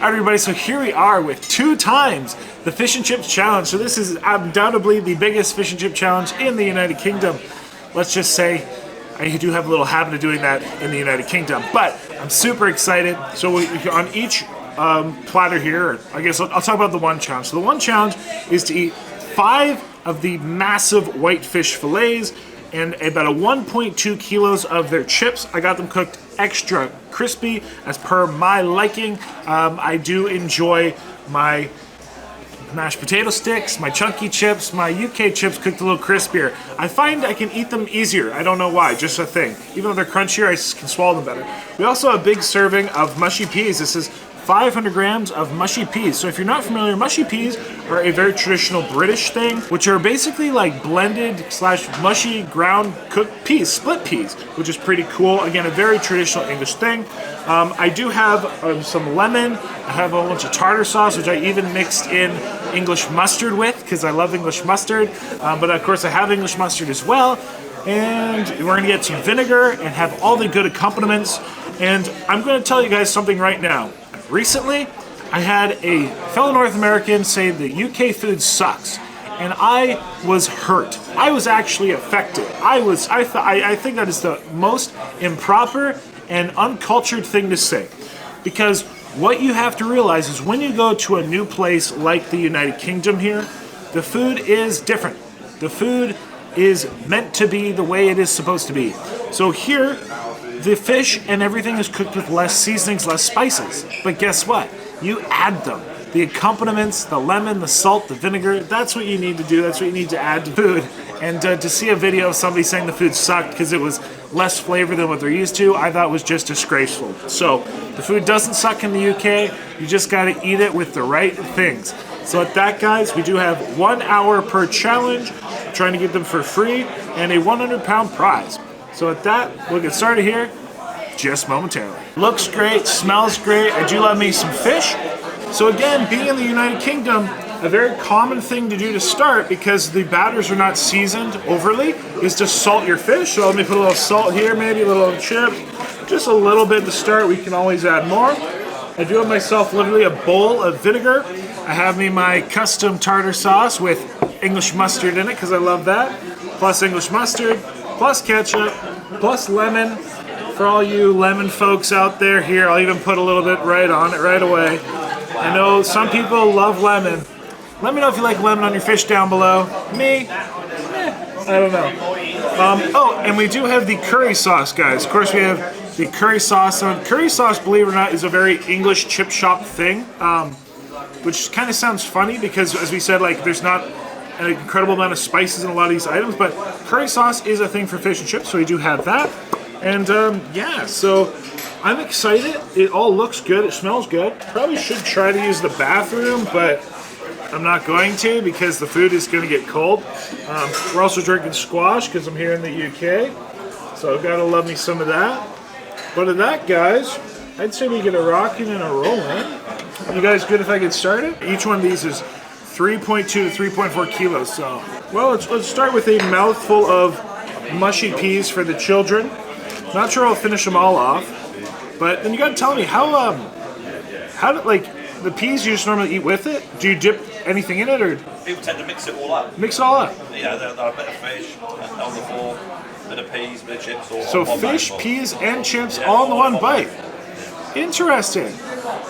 Alright everybody, so here we are with 2 times the Fish and Chips Challenge. So this is undoubtedly the biggest fish and chip challenge in the United Kingdom. Let's just say I do have a little habit of doing that in the United Kingdom, but I'm super excited. So on each platter here, I guess I'll talk about the one challenge. So the one challenge is to eat 5 of the massive whitefish fillets and about 1.2 kilos of their chips. I got them cooked extra crispy as per my liking. I do enjoy my mashed potato sticks, my chunky chips, my UK chips cooked a little crispier. I find I can eat them easier. I don't know why, just a thing. Even though they're crunchier, I can swallow them better. We also have a big serving of mushy peas. This is 500 grams of mushy peas. So if you're not familiar, mushy peas are a very traditional British thing, which are basically like blended / mushy ground cooked peas, split peas, which is pretty cool. Again, a very traditional English thing. I do have some lemon. I have a bunch of tartar sauce, which I even mixed in English mustard with, because I love English mustard. But of course I have English mustard as well. And we're gonna get some vinegar and have all the good accompaniments. And I'm gonna tell you guys something right now. Recently, I had a fellow North American say the UK food sucks, and I was hurt. I was actually affected. I think that is the most improper and uncultured thing to say, because what you have to realize is when you go to a new place like the United Kingdom here, the food is different. The food is meant to be the way it is supposed to be. So here, the fish and everything is cooked with less seasonings, less spices. But guess what? You add them. The accompaniments, the lemon, the salt, the vinegar, that's what you need to do. That's what you need to add to food. And to see a video of somebody saying the food sucked because it was less flavor than what they're used to, I thought was just disgraceful. So the food doesn't suck in the UK. You just got to eat it with the right things. So at that, guys, we do have 1 hour per challenge, trying to get them for free, and a 100-pound prize. So at that, we'll get started here just momentarily. Looks great, smells great. I do love me some fish. So again, being in the United Kingdom, a very common thing to do to start, because the batters are not seasoned overly, is to salt your fish. So let me put a little salt here, maybe a little chip, just a little bit to start. We can always add more. I do have myself literally a bowl of vinegar. I have me my custom tartar sauce with English mustard in it, because I love that, plus English mustard, plus ketchup, plus lemon. For all you lemon folks out there, here, I'll even put a little bit right on it right away. I know some people love lemon. Let me know if you like lemon on your fish down below. Me? I don't know. Oh, and we do have the curry sauce, guys. Of course, we have the curry sauce. Curry sauce, believe it or not, is a very English chip shop thing, which kind of sounds funny because, as we said, like there's not an incredible amount of spices in a lot of these items, but curry sauce is a thing for fish and chips, so we do have that. And yeah, so I'm excited. It all looks good. It smells good. Probably should try to use the bathroom, but I'm not going to because the food is going to get cold. We're also drinking squash because I'm here in the UK, so I've got to love me some of that. But of that, guys, I'd say we get a rocking and a rolling. You guys good if I get started? Each one of these is 3.2 to 3.4 kilos. So, well, let's start with a mouthful of mushy peas for the children. Not sure I'll finish them all off, but then you gotta tell me how do like the peas you just normally eat with it? Do you dip anything in it, or people tend to mix it all up? Mix it all up. Yeah, they're a bit of fish on the floor, bit of peas, bit of chips. All so fish, peas, and chips all in one bite. Interesting.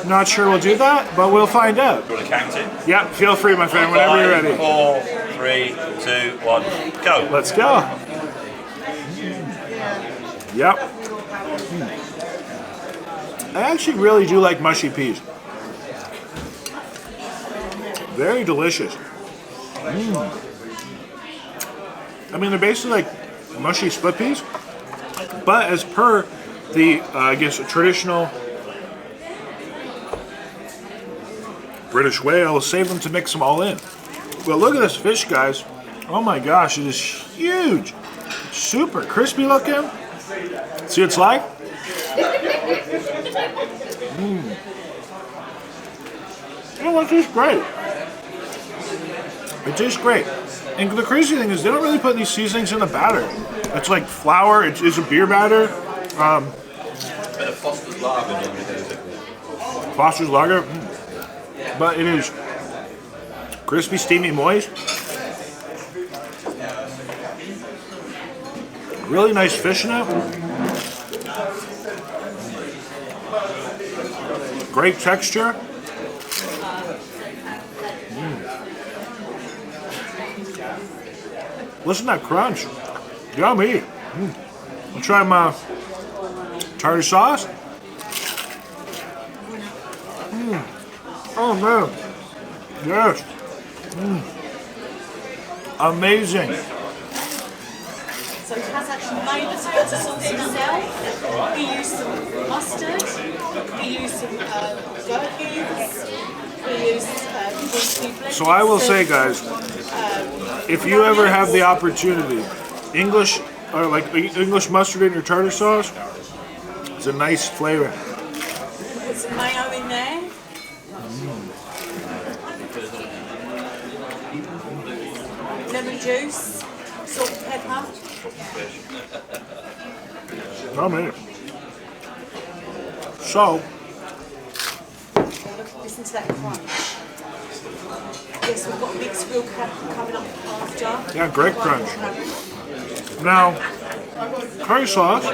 Not sure we'll do that, but we'll find out. Do you want to count it? Yeah, feel free, my friend. Whenever you're ready. 4, 3, 2, 1, go. Let's go. Yep. I actually really do like mushy peas. Very delicious. I mean, they're basically like mushy split peas, but as per the, I guess, traditional British way, I will save them to mix them all in. Well, look at this fish, guys. Oh my gosh, it is huge. Super crispy looking. See what it's like? Oh, it tastes great. It tastes great. And the crazy thing is they don't really put these seasonings in the batter. It's like flour, it is a beer batter. Bit of Foster's lager. Foster's lager? but it is crispy, steamy, moist. Really nice fish in it. Great texture. Listen to that crunch. Yummy. I'll try my tartar sauce. Oh man. Yes. Amazing. So he has actually made the tartar sauce himself. He used some mustard. He used some gherkins. He used So I will say, guys, if you ever have the opportunity, English mustard in your tartar sauce, it's a nice flavor. Put some mayo in there. Lemon juice, salt and pepper. Oh man. So, Listen to that crunch. Yes, we've got mixed grill coming up after. yeah, great crunch. Now, curry sauce.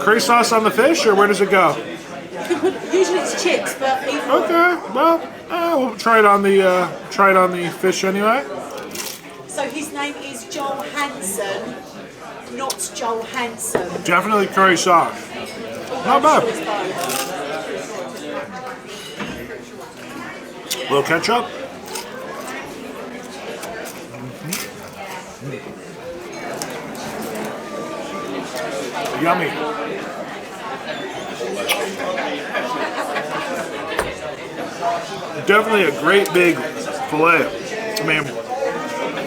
Curry sauce on the fish, or where does it go? Usually it's chips, but either way. Okay, well, we'll try it on the fish anyway. So his name is Joel Hansen, not Joel Hansen. Definitely curry sauce. Not bad. A little ketchup. Yummy. Definitely a great big fillet. I mean,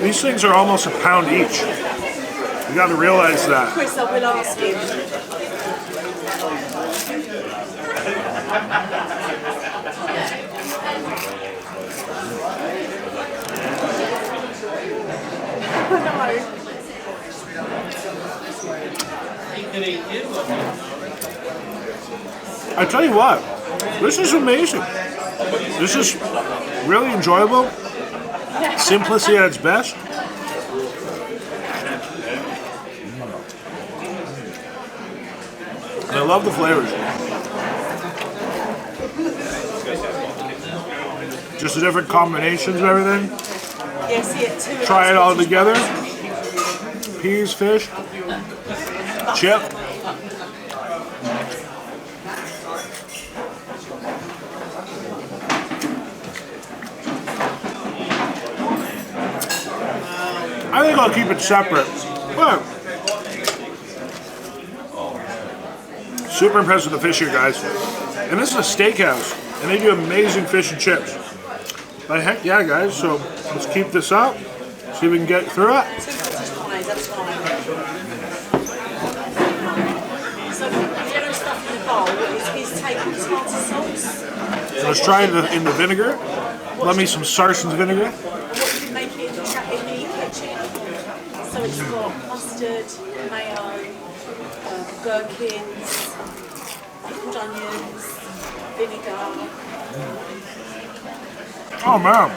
these things are almost a pound each. You got to realize that. Chris, I will ask him. I tell you what, this is amazing. This is really enjoyable. Simplicity at its best. And I love the flavors. Just the different combinations of everything. Yes, yeah, Try it all together. Peas, fish, chip. I think I'll keep it separate. But super impressed with the fish here, guys. And this is a steakhouse, and they do amazing fish and chips. But heck yeah, guys. So let's keep this up. See if we can get through it. That's fine. So the yellow stuff in the bowl is his table tartar sauce. So let's try it in the vinegar. Let me some Sarson's vinegar. What you can make it in the kitchen. So it's got mustard, mayo, gherkins, pickled onions, vinegar. Oh man,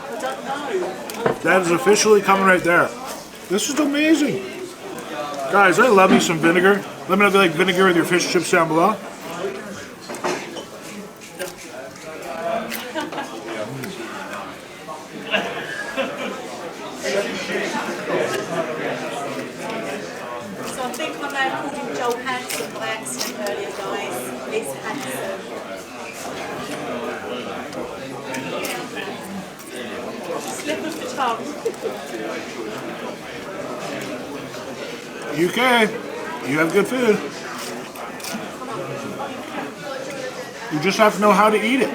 I don't know. that is officially coming right there. This is amazing. Guys, I love me some vinegar. Let me know if you like vinegar with your fish and chips down below. So I think I may have called him Joel Hansen by accident earlier, guys. It's Hansen. Slip of the tongue. UK, you have good food. You just have to know how to eat it.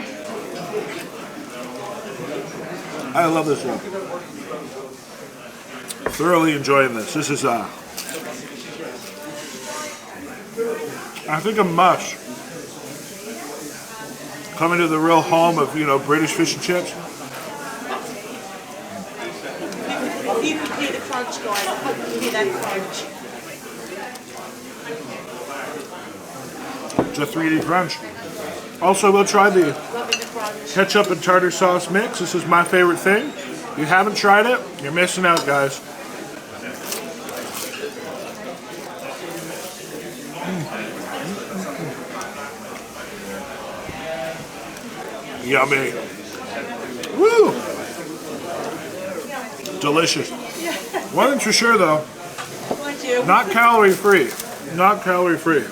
I love this one. Thoroughly enjoying this. This is I think a must. Coming to the real home of, British fish and chips. If you can hear the crunch, guys, I hope you can hear that crunch. It's a 3D crunch. Also, we'll try the Loving the crunch. ketchup and tartar sauce mix. This is my favorite thing. If you haven't tried it, you're missing out, guys. Yummy. Woo! Delicious. One thing's for sure though, Mind you. not calorie free. Not calorie free.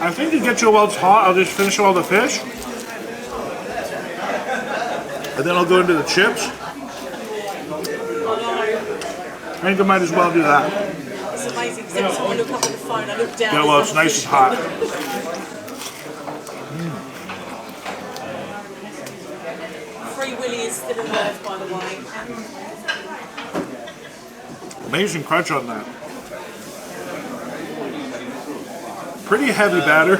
I think to get you while it's hot, I'll just finish all the fish. And then I'll go into the chips. I think I might as well do that. It's amazing because every time I look up at the phone, I look down. Yeah, well, it's nice and hot. Free Willy is still alive, by the way. Amazing crunch on that. Pretty heavy batter.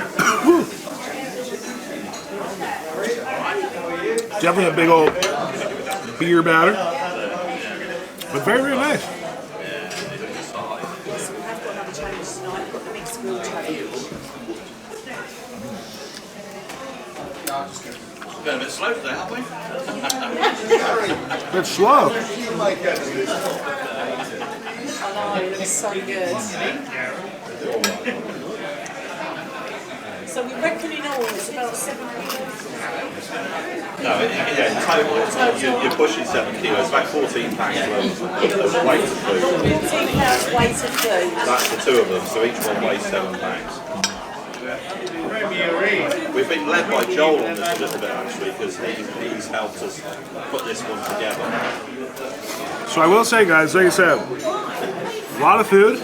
Definitely a big old beer batter. But very, very nice. Yes, we have got another challenge tonight. We've got the mixed grill challenge. Going a bit slow today, aren't we? It's slow. I know, it looks so good. So we reckon in all it's about 7 kilos. No, yeah, in total, you're pushing 7 kilos, it's about 14 pounds of weight of food. 14 pounds weight of food. That's the two of them, so each one weighs 7 pounds. We've been led by Joel on this a little bit actually, because he's helped us put this one together. So I will say, guys, like I said, a lot of food,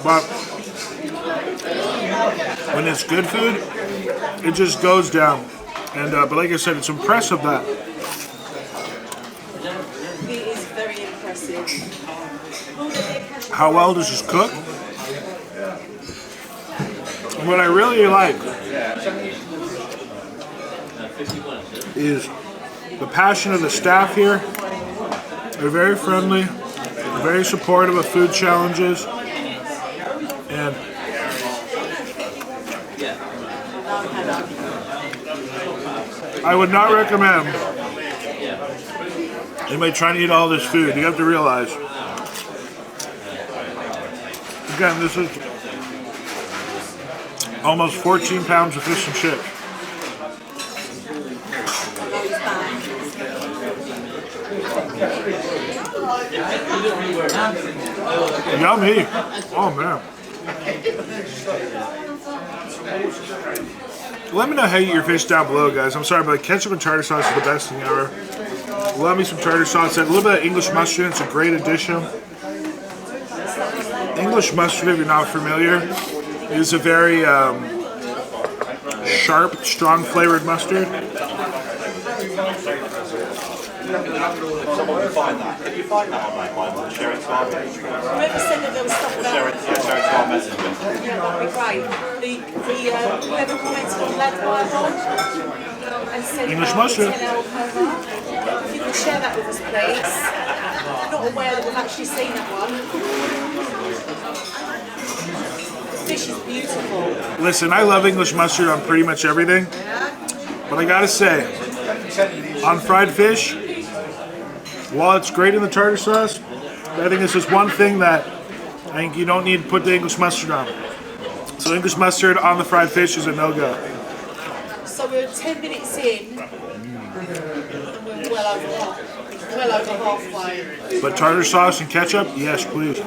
but when it's good food, it just goes down. And but like I said, it's impressive that It is very impressive. how well this is cooked. And what I really like is the passion of the staff here. They're very friendly, very supportive of food challenges, and I would not recommend anybody trying to eat all this food. You have to realize, again, this is almost 14 pounds of fish and chips. Yummy. Oh man. Let me know how you eat your fish down below, guys. I'm sorry, but ketchup and tartar sauce is the best thing ever. Love me some tartar sauce. A little bit of English mustard. It's a great addition. English mustard, if you're not familiar, is a very sharp, strong flavored mustard. Someone can find that. Can you find that online? Share it to our message. Whoever said that there was stuff about Share it to our message. yeah, that'd be great. Whoever commented on Ladwire and said English about mustard. the 10 hour coma, if you could share that with us, please. I'm not aware that we've actually seen that one. The fish is beautiful. Listen, I love English mustard on pretty much everything, but I gotta say, on fried fish, while it's great in the tartar sauce, I think this is one thing that I think you don't need to put the English mustard on. So English mustard on the fried fish is a no-go. So we're 10 minutes in, and we're well over halfway. But tartar sauce and ketchup, yes, please.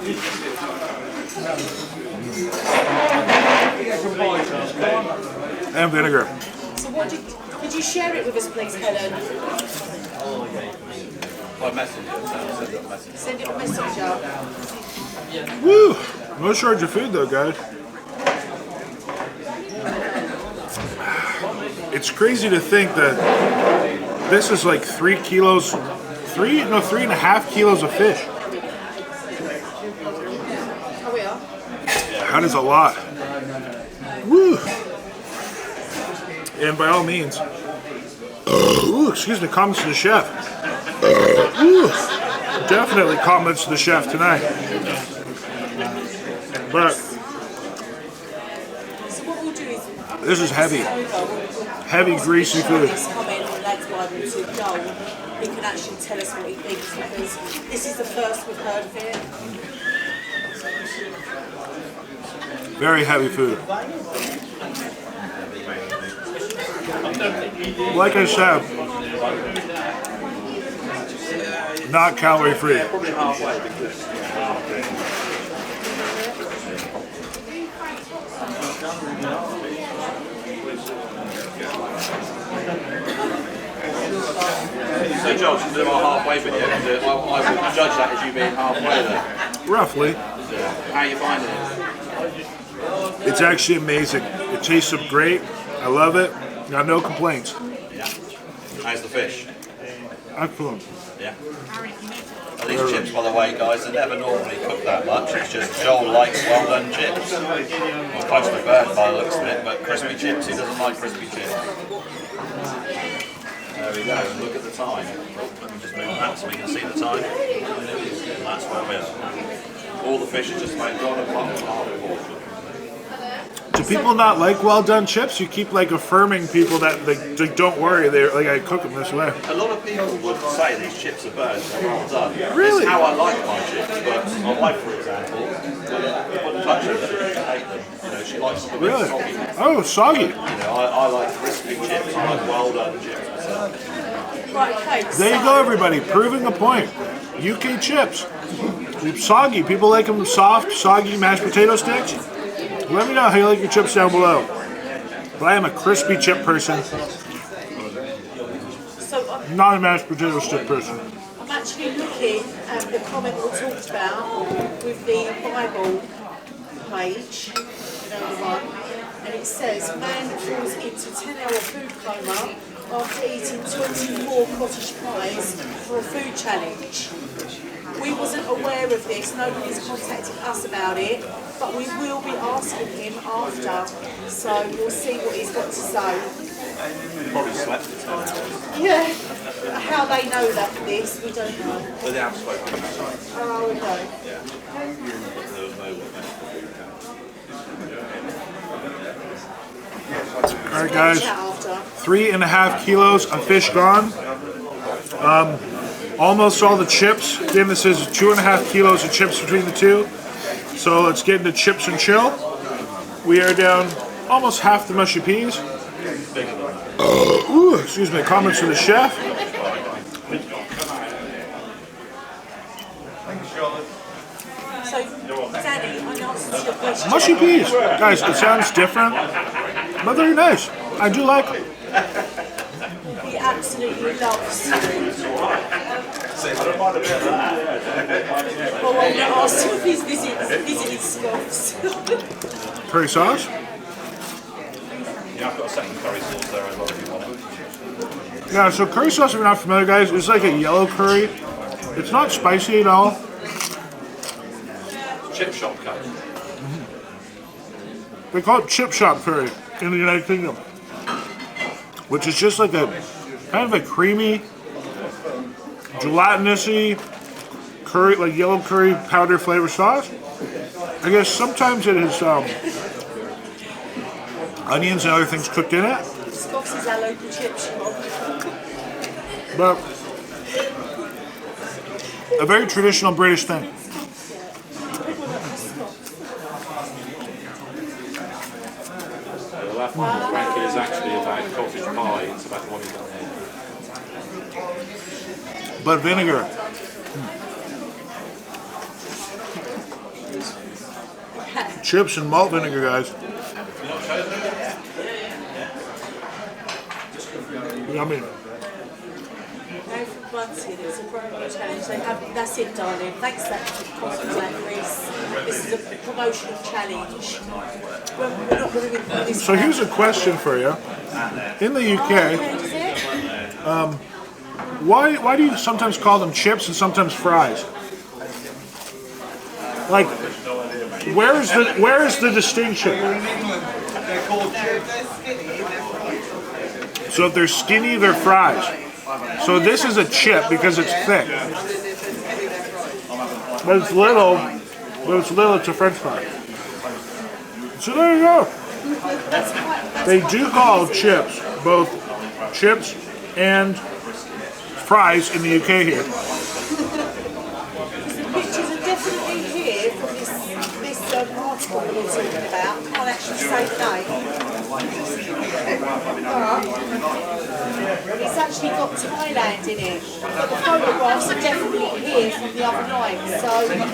And vinegar. So could you share it with us, please, Helen? By messenger. Send it on messenger. Send it on Messenger. Woo! No shortage of food though, guys. It's crazy to think that this is like 3 kilos, 3.5 kilos of fish. Oh, we are. That is a lot. Woo! And by all means, excuse me, comments to the chef. Definitely comments to the chef tonight. But So what we'll do is this is heavy. Heavy, greasy food. This comment on Lads Bible to Joel, he can actually tell us what he thinks because this is the first we've heard of it. Very heavy food. Like I said, not calorie free. Probably halfway because. So Joel, should we do our halfway video? I would judge that as you being halfway there. Roughly. How are you finding it? It's actually amazing. It tastes great. I love it. Got no complaints. Yeah. How's the fish? Excellent. Yeah. These chips, by the way, guys, they never normally cook that much. It's just Joel likes well done chips. Well, close to burnt by the looks of it, but crispy chips, he doesn't like crispy chips. There we go, look at the time. Let me just move that so we can see the time. And that's where we're. All the fish is just about gone apart from half a portion. Do people not like well done chips? You keep like affirming people that they don't worry. They're like, I cook them this way. A lot of people would say these chips are burnt, they're well done. Really? It's how I like my chips, but my wife, for example, wouldn't touch them, she hate them. You know, she likes them a bit Really? soggy. Oh, soggy. You know, I like crispy chips, I like well done chips myself. Right, okay. There you go, everybody. Proving a point. UK chips. Soggy. People like them soft, soggy mashed potato sticks. Let me know how you like your chips down below. But I am a crispy chip person, So not a mashed potato stick person. I'm actually looking at the comment we talked about with the Bible page, you know, the one, and it says, man falls into 10-hour food coma after eating 24 cottage pies for a food challenge. We wasn't aware of this, nobody's contacted us about it, but we will be asking him after, so we'll see what he's got to say. Probably slept for 10 hours. Yeah, how they know that this, we don't know. But they have spoken about it. Oh, okay. Yeah. But there was no Alright guys, Chat after. 3.5 kilos of fish gone. Almost all the chips. Again, this is 2.5 kilos of chips between the two. So let's get into chips and chill. We are down almost half the mushy peas. Ooh, excuse me, comments from the chef. So, Danny, I answered your question. Mushy peas. Guys, it sounds different, but they're nice. I do like them. He absolutely loves. Well, when I asked him if he's visited Scots. Curry sauce. Yeah, I've got a second curry sauce there as well if you want it. Yeah, so curry sauce, if you're not familiar, guys, it's like a yellow curry. It's not spicy at all. Chip shop curry. They call it chip shop curry in the United Kingdom, which is just like a kind of a creamy, gelatinous-y curry, like yellow curry powder flavor sauce. I guess sometimes it has onions and other things cooked in it, Scots is our local chip shop. but a very traditional British thing. The last one, Frankie, is actually about cottage pie. It's about the one you've done here. But vinegar. Chips and malt vinegar, guys. Yummy. Now from Bunty, there's a promo challenge. They have, that's it, darling. Thanks for that compliment, Chris. This is a promotional challenge. We're not going to be this. So here's a question for you. In the UK, why do you sometimes call them chips and sometimes fries? Like, where is the distinction? So if they're skinny, they're fries. So this is a chip because it's thick. But it's little, When it's little, it's a French fry. So there you go. They do call chips both chips and fries in the UK here. The pictures are definitely here from this article that we're talking about. I can't actually say the name. It's actually got Thailand in it. But the photographs are definitely here from the other night. So we'll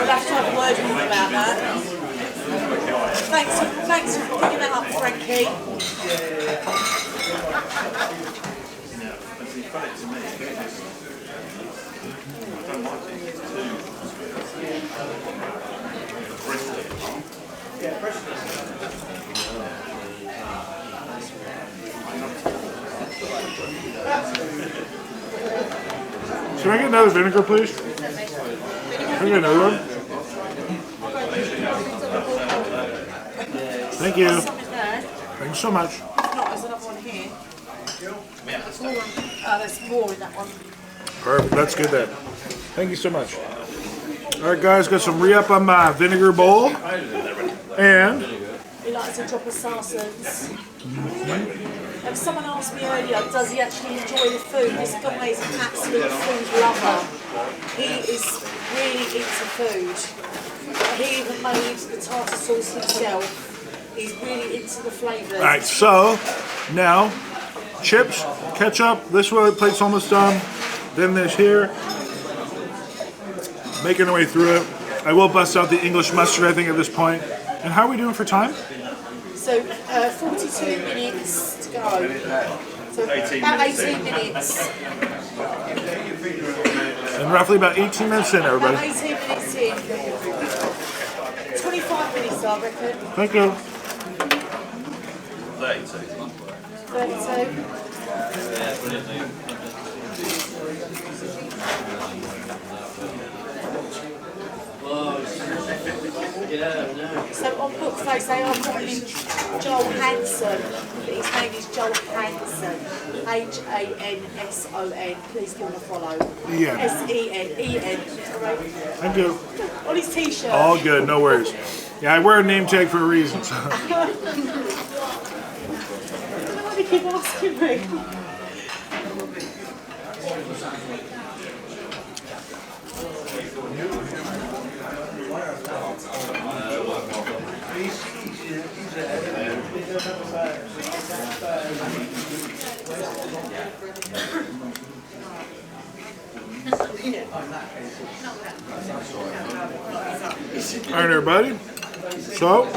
have to have a word with them about that. Thanks for picking that up, Frankie. Can I get another vinegar, please? Can I get another one? Thank you. Something there. Thank you so much. If not, there's another one here. Oh, there's more in that one. Perfect. That's good then. Thank you so much. All right, guys, got some re-up on my vinegar bowl. And He likes a drop of sarsens. Someone asked me earlier, does he actually enjoy the food? This guy is an absolute food lover. He is really into food. He even made the tartar sauce himself. He's really into the flavours. all right, so now chips, ketchup. This plate's almost done. Then there's here. Making our way through it. I will bust out the English mustard, I think, at this point. And how are we doing for time? So 42 minutes to go. So about 18 minutes. And roughly about 18 minutes in, everybody. About 18 minutes in. 25 minutes, I reckon. Thank you. 32. So on Bookface they are calling him Joel Hansen, but his name is Joel Hansen. Hanson. Please give him a follow. E-N. S-E-N. Thank you. On his t-shirt. All good, no worries. Yeah, I wear a name tag for a reason. So. I don't know why they keep asking me. All right, everybody. So,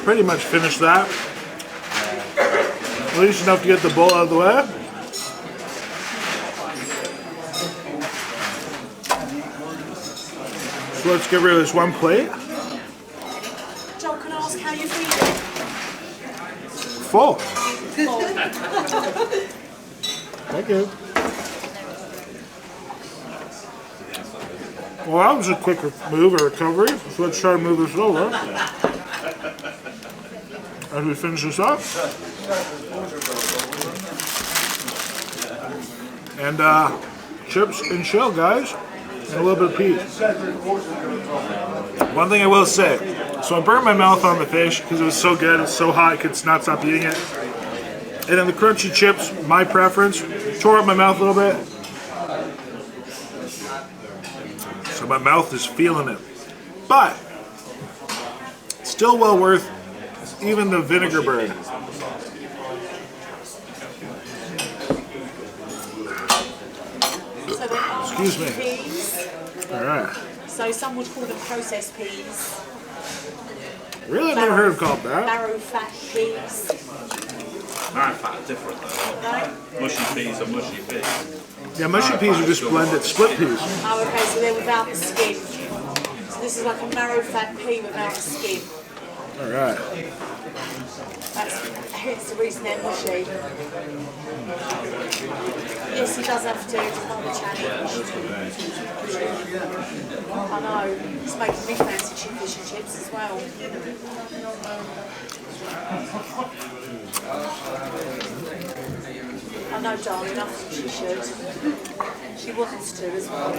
pretty much finished that. At least enough to get the bowl out of the way. So let's get rid of this one plate. Joel, can I ask how you're feeling? Full. Thank you. Well, that was a quick move or recovery. So let's try to move this over. As we finish this up. And chips and shell, guys. And a little bit of peas. One thing I will say. So I burned my mouth on the fish because it was so good. It was so hot I could not stop eating it. And then the crunchy chips, my preference, tore up my mouth a little bit. So my mouth is feeling it. But, still well worth even the vinegar burn. So there are Excuse me. peas. Alright. So some would call them processed peas. Really? I've never heard of called that. Marrow fat peas. Marrow fat are different though. No? Mushy peas are mushy peas. Yeah, mushy peas are just blended split peas. Oh, okay, so they're without the skin. So this is like a marrow fat pea without the skin. Alright. That's hence the reason they're mushy. Yes, he does have to. It's not a challenge. I know. It's making me fancy fish and chips as well. I know, darling. I think she should. She wants to as well.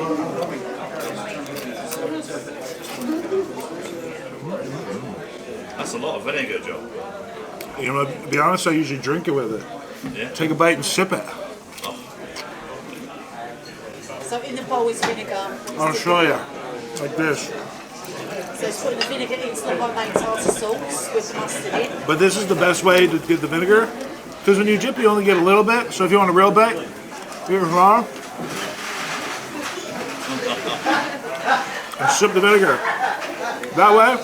That's a lot of vinegar, Joe. You know, to be honest, I usually drink it with it. Yeah. Take a bite and sip it. So in the bowl is vinegar. I'll show you. Like this. So it's putting the vinegar into the homemade tartar sauce with the mustard in. But this is the best way to get the vinegar. Because when you dip, you only get a little bit. So if you want a real bite, here's wrong. And sip the vinegar. That way,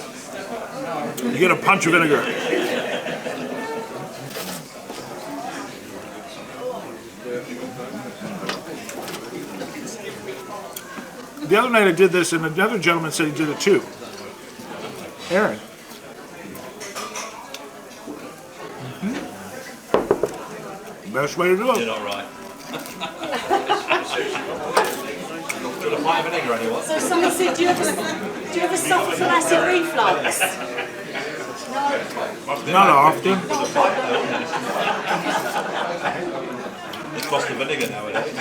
you get a punch of vinegar. The other night I did this, and another gentleman said he did it too. Aaron. Best way to do You're it. not right. Do you want a pint of vinegar, anyone? So someone said, do you ever suffer from acid reflux? Not often. It's cost of vinegar nowadays.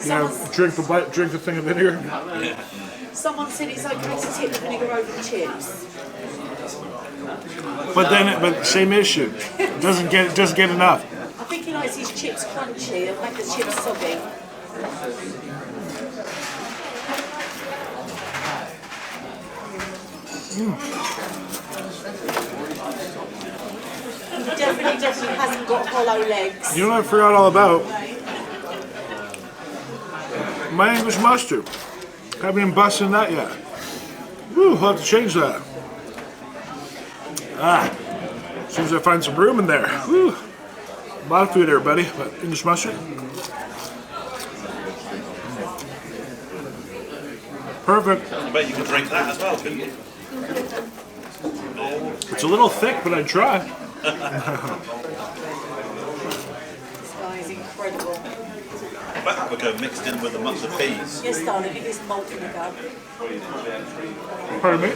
Yeah, drink the thing of vinegar. Someone said it's okay to tip the vinegar over the chips. But same issue. It doesn't get enough. I think he likes his chips crunchy. It'll make the chips soggy. He definitely hasn't got hollow legs. You know what I forgot all about? My English mustard. Haven't even busted that yet. Woo, I'll have to change that. As soon as I find some room in there. Woo. A lot of food there, buddy. But English mustard. Perfect. I bet you could drink that as well, couldn't you? It's a little thick, but I'd try. This guy is incredible. That would go mixed in with the peas. Yes, darling, it is malt vinegar. Pardon me?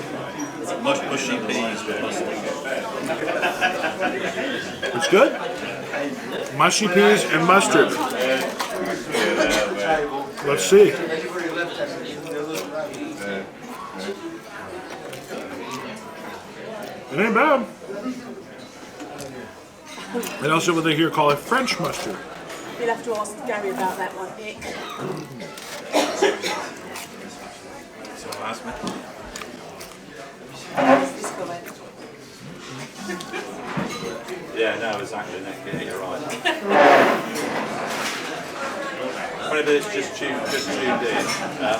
Mushy peas with mustard. It's good. Mushy peas and mustard. Let's see. It ain't bad. And also what they here call it French mustard. You'll have to ask Gary about that one, Nick. So ask me. This comment. Yeah, no, exactly, Nick. Yeah, you're right. Funny that it's just tuned in.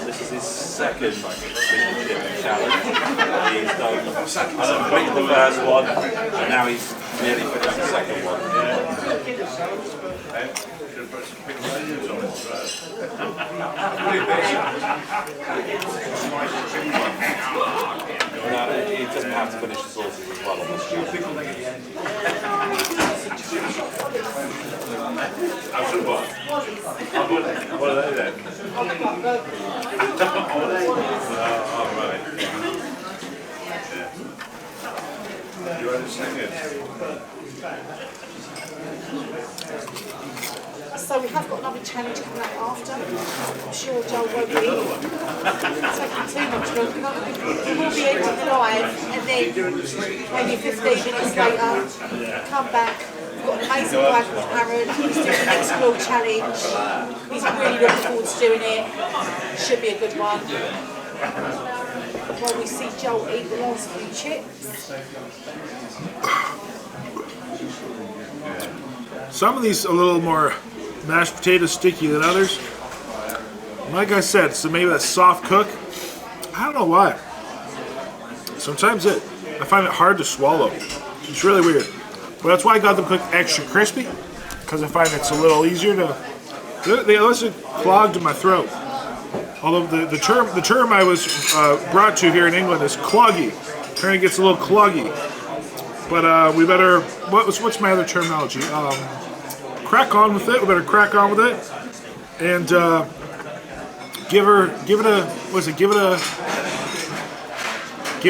This is his second chip challenge. He's done completed the first one, and now he's nearly finished the second one. No, he doesn't have to finish the sauces as well on this challenge. What are they then? Oh, right. You understand it? So we have got another challenge coming up after. I'm sure Joel won't be taking too much longer. We will be ending the live and then maybe 15 minutes later, come back. We've got an amazing guy called Aaron. He's doing the Explore challenge. He's really looking forward to doing it. Should be a good one. While we see Joel eat the last few chips. Some of these a little more mashed potato sticky than others. Like I said, so maybe that soft cook. I don't know why. Sometimes I find it hard to swallow. It's really weird. But that's why I got them cooked extra crispy, because I find it's a little easier to. They also clogged in my throat. Although the term I was brought to here in England is cloggy. Apparently it gets a little cloggy. But we better. What's my other terminology? Crack on with it. We better crack on with it, and give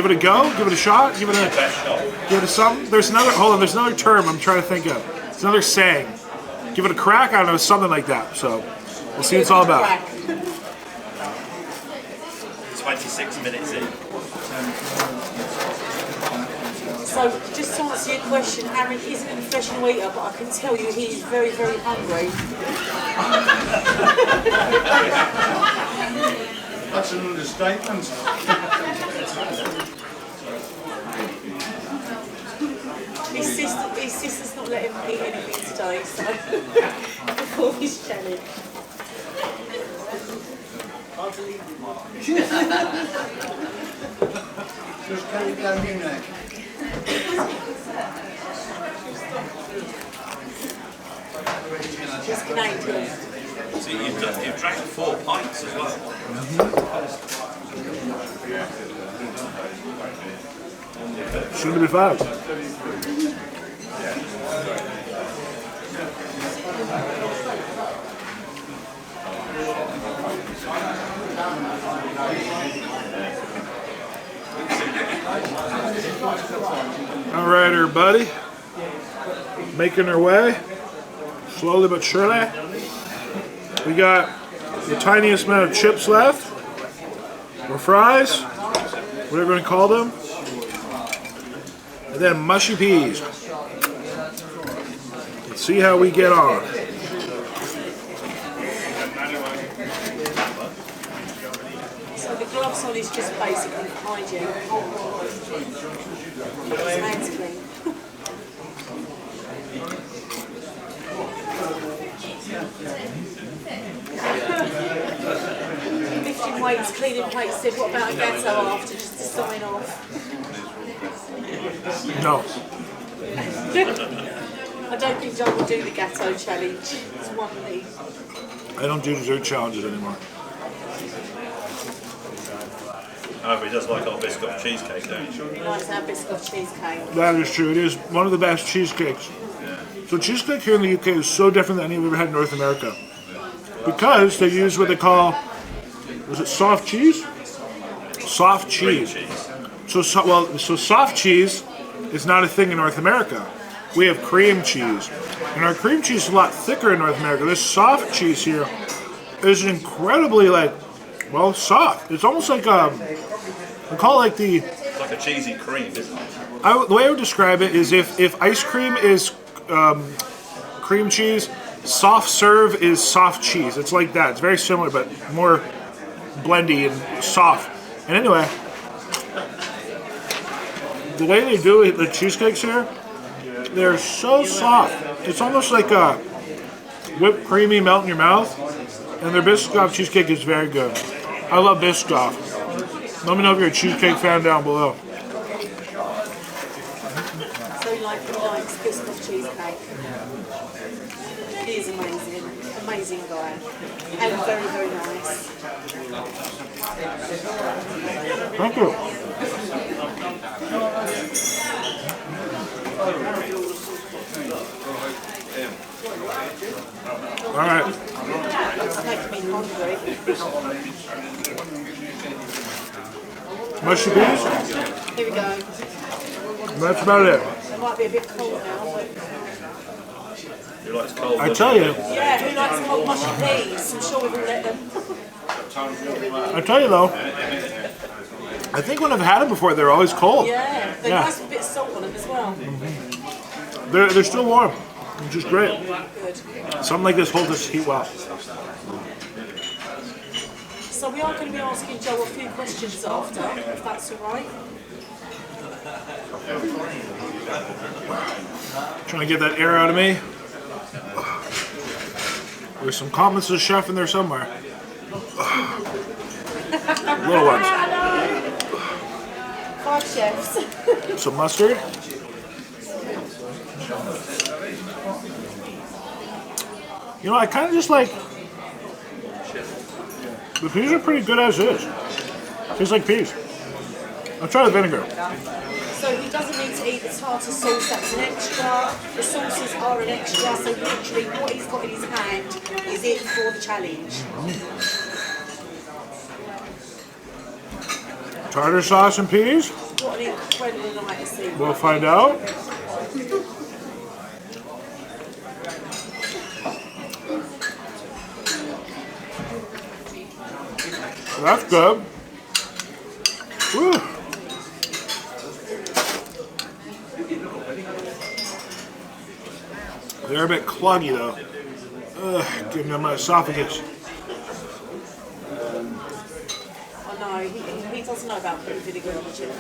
it a go. Give it a shot. Give it a something. There's another term I'm trying to think of. It's another saying. give it a crack. I don't know, something like that. So we'll see what it's all about. 26 minutes in. So, just to answer your question, Aaron isn't a professional eater, but I can tell you he's very, very hungry. That's an understatement. His sister's not letting him eat anything today, so before his challenge. Just carry down your neck. He's Canadian. So you've drank 4 pints as well. Shouldn't be fast. All right, everybody. Making our way, slowly but surely. We got the tiniest amount of chips left, or fries, whatever you want to call them. And then mushy peas. Let's see how we get on. So the gloves on is just basically hygiene. His hands clean. Lifting weights, cleaning plates, said what about a gatto after just to sign off? No. I don't think John will do the gatto challenge. It's one thing. I don't do dessert challenges anymore. However, he does like our biscuit cheesecake, don't you? He likes our biscuit cheesecake. That is true. It is one of the best cheesecakes. So cheesecake here in the UK is so different than any we've ever had in North America. Because they use what they call, was it soft cheese? Soft cheese. So soft cheese is not a thing in North America. We have cream cheese. And our cream cheese is a lot thicker in North America. This soft cheese here is incredibly soft. It's almost like I call it like the... It's like a cheesy cream, isn't it? The way I would describe it is if ice cream is cream cheese, soft serve is soft cheese. It's like that. It's very similar, but more blendy and soft. And anyway, the way they do it, the cheesecakes here, they're so soft. It's almost like a whipped creamy melt in your mouth. And their Biscoff cheesecake is very good. I love Biscoff. Let me know if you're a cheesecake fan down below. So he likes Biscoff cheesecake. He is amazing. Amazing guy. And very, very nice. Thank you. All right. It's making me hungry. Mushy peas? Here we go. That's about it. It might be a bit cold now, but... Who likes cold? I tell you. Yeah, who likes cold mushy peas? I'm sure we've all let them. I tell you though. I think when I've had them before, they're always cold. Yeah, they're nice with a bit of salt on them as well. They're still warm, which is great. Good. Something like this holds its heat well. So we are going to be asking Joe a few questions after, if that's all right. Trying to get that air out of me. There's some compliments to the chef in there somewhere. Little ones. 5 chefs. Some mustard. You know, I kind of just like... The peas are pretty good as is. Tastes like peas. I'll try the vinegar. So he doesn't need to eat the tartar sauce, that's an extra. The sauces are an extra, so literally what he's got in his hand is it for the challenge. Tartar sauce and peas? What an incredible night to see. We'll find out. That's good. Woo. They're a bit cluggy though. Ugh, getting in my esophagus. Oh no, he doesn't know about putting vinegar on the chip.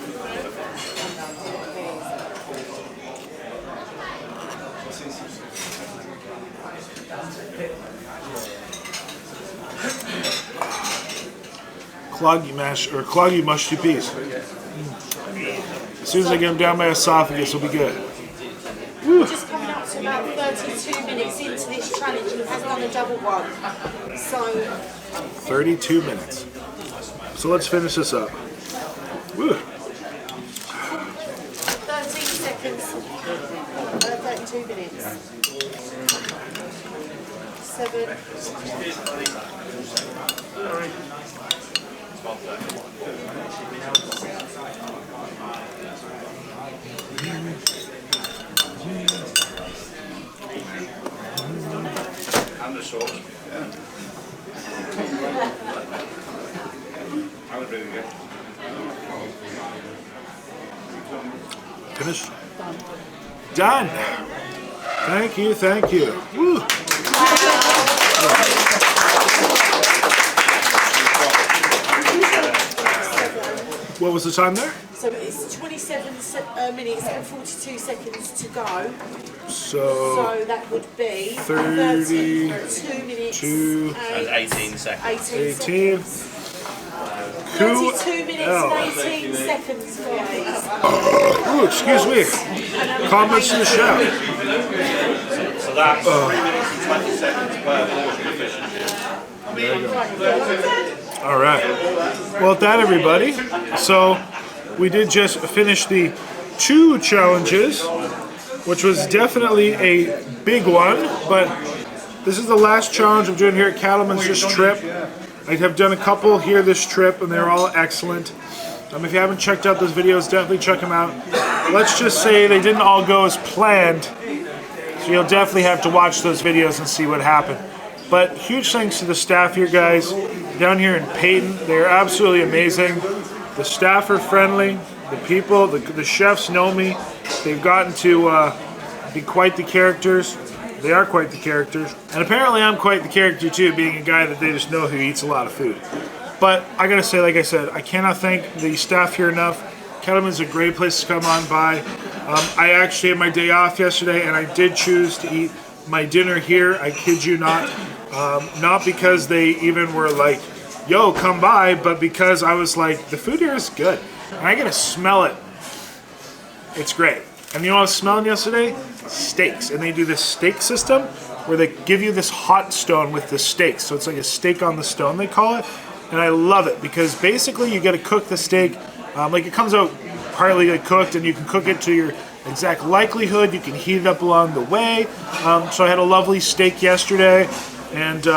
Cloggy mash or cloggy mushy peas. As soon as I get them down my esophagus, it'll be good. We're just coming up to about 32 minutes into this challenge. He has done a double one. So 32 minutes. So let's finish this up. Woo. 13 seconds. 32 minutes. 7. And the sauce. I would really good. Finished? Done. Thank you, thank you. Woo. What was the time there? So it's 27 minutes and 42 seconds to go. So So that would be 32 minutes And 18 seconds. 18. 32 minutes and 18 seconds, guys. Ooh, excuse me. Comments in the chat. So that's 3 minutes and 20 seconds per portion of fish and chips. All right. Well, with that, everybody. So we did just finish the 2 challenges, which was definitely a big one. But this is the last challenge I'm doing here at Cattleman's this trip. I have done a couple here this trip, and they're all excellent. If you haven't checked out those videos, definitely check them out. Let's just say they didn't all go as planned, so you'll definitely have to watch those videos and see what happened. But huge thanks to the staff here, guys, down here in Peyton. They're absolutely amazing. The staff are friendly. The people, the chefs know me. They've gotten to be quite the characters. They are quite the characters. And apparently I'm quite the character too, being a guy that they just know who eats a lot of food. But I gotta say, like I said, I cannot thank the staff here enough. Cattleman's a great place to come on by. I actually had my day off yesterday, and I did choose to eat my dinner here. I kid you not. Not because they even were like, yo, come by, but because I was like, the food here is good. And I gotta smell it. It's great. And you know what I was smelling yesterday? Steaks. And they do this steak system where they give you this hot stone with the steaks. So it's like a steak on the stone, they call it. And I love it because basically you get to cook the steak. Like it comes out partly like cooked, and you can cook it to your exact likelihood. You can heat it up along the way. So I had a lovely steak yesterday, and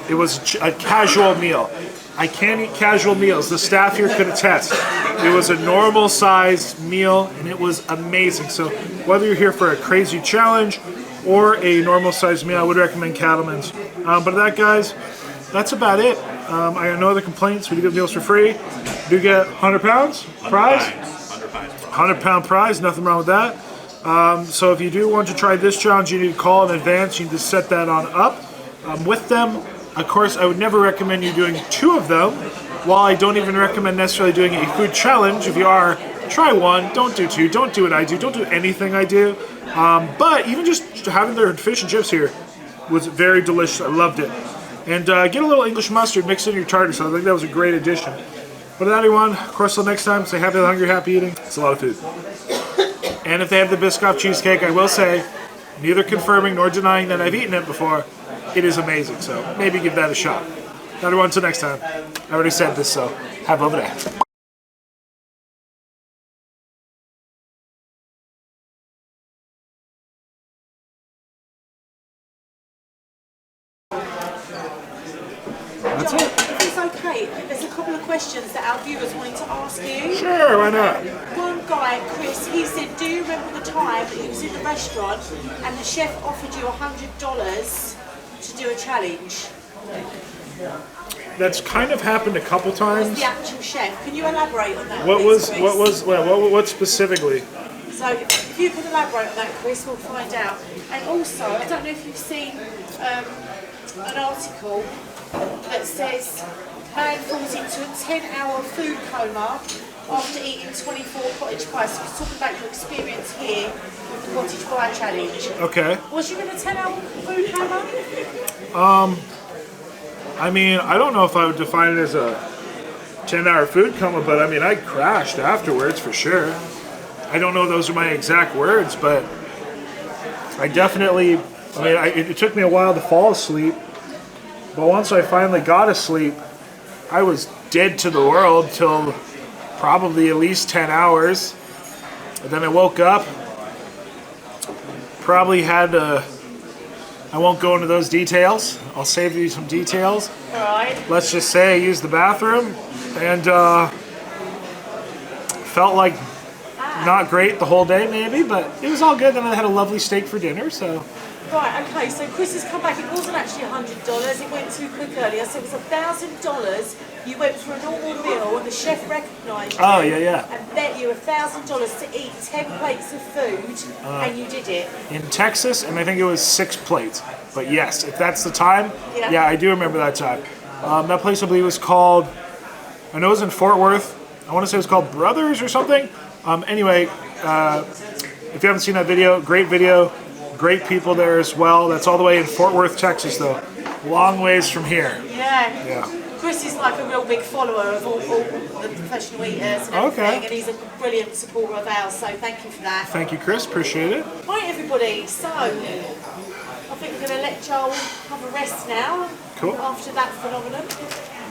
it was a casual meal. I can't eat casual meals. The staff here could attest. It was a normal sized meal, and it was amazing. So whether you're here for a crazy challenge or a normal sized meal, I would recommend Cattleman's. But that, guys, that's about it. I got no other complaints. We do get meals for free. We do get 100 pounds prize. 100 pound prize. Nothing wrong with that. So if you do want to try this challenge, you need to call in advance. You need to set that on up with them. Of course, I would never recommend you doing 2 of them. While I don't even recommend necessarily doing a food challenge, if you are, try 1. Don't do 2. Don't do what I do. Don't do anything I do. But even just having their fish and chips here was very delicious. I loved it. And get a little English mustard mixed in your tartar sauce. I think that was a great addition. But everyone, of course, till next time, stay happy, hungry, happy eating. It's a lot of food. And if they have the Biscoff cheesecake, I will say, neither confirming nor denying that I've eaten it before, it is amazing. So maybe give that a shot. Everyone, till next time. I already said this, so have a lovely day. John, if it's okay, there's a couple of questions that our viewers wanted to ask you. Sure, why not? One guy, Chris, he said, do you remember the time that you was in the restaurant and the chef offered you $100 to do a challenge? that's kind of happened a couple times. The actual chef. Can you elaborate on that? What please, Chris? what specifically? So if you can elaborate on that, Chris, we'll find out. And also, I don't know if you've seen an article that says man falls into a 10-hour food coma after eating 24 cottage pies. So it's talking about your experience here with the cottage pie challenge. Okay. Was you in a 10-hour food coma? I mean, I don't know if I would define it as a 10-hour food coma, but I mean, I crashed afterwards for sure. I don't know if those are my exact words, but I definitely, I mean, it took me a while to fall asleep, but once I finally got asleep, I was dead to the world till probably at least 10 hours. And then I woke up, probably had to, I won't go into those details. I'll save you some details. Right. Let's just say I used the bathroom and felt like not great the whole day maybe, but it was all good. Then I had a lovely steak for dinner, so. Right, okay, so Chris has come back. It wasn't actually $100. It went too quick earlier, so it was $1,000. You went for a normal meal and the chef recognised you. Oh, yeah. And bet you $1,000 to eat 10 plates of food, and you did it. In Texas, and I think it was 6 plates. But yes, if that's the time, yeah, I do remember that time. That place I believe was called, I know it was in Fort Worth. I want to say it was called Brothers or something. Anyway, if you haven't seen that video, great people there as well. That's all the way in Fort Worth, Texas, though. Long ways from here. Yeah. Chris is like a real big follower of all the professional eaters and everything, and he's a brilliant supporter of ours, so thank you for that. Thank you, Chris. Appreciate it. Right, everybody, so I think we're going to let Joel have a rest now. Cool. After that phenomenon.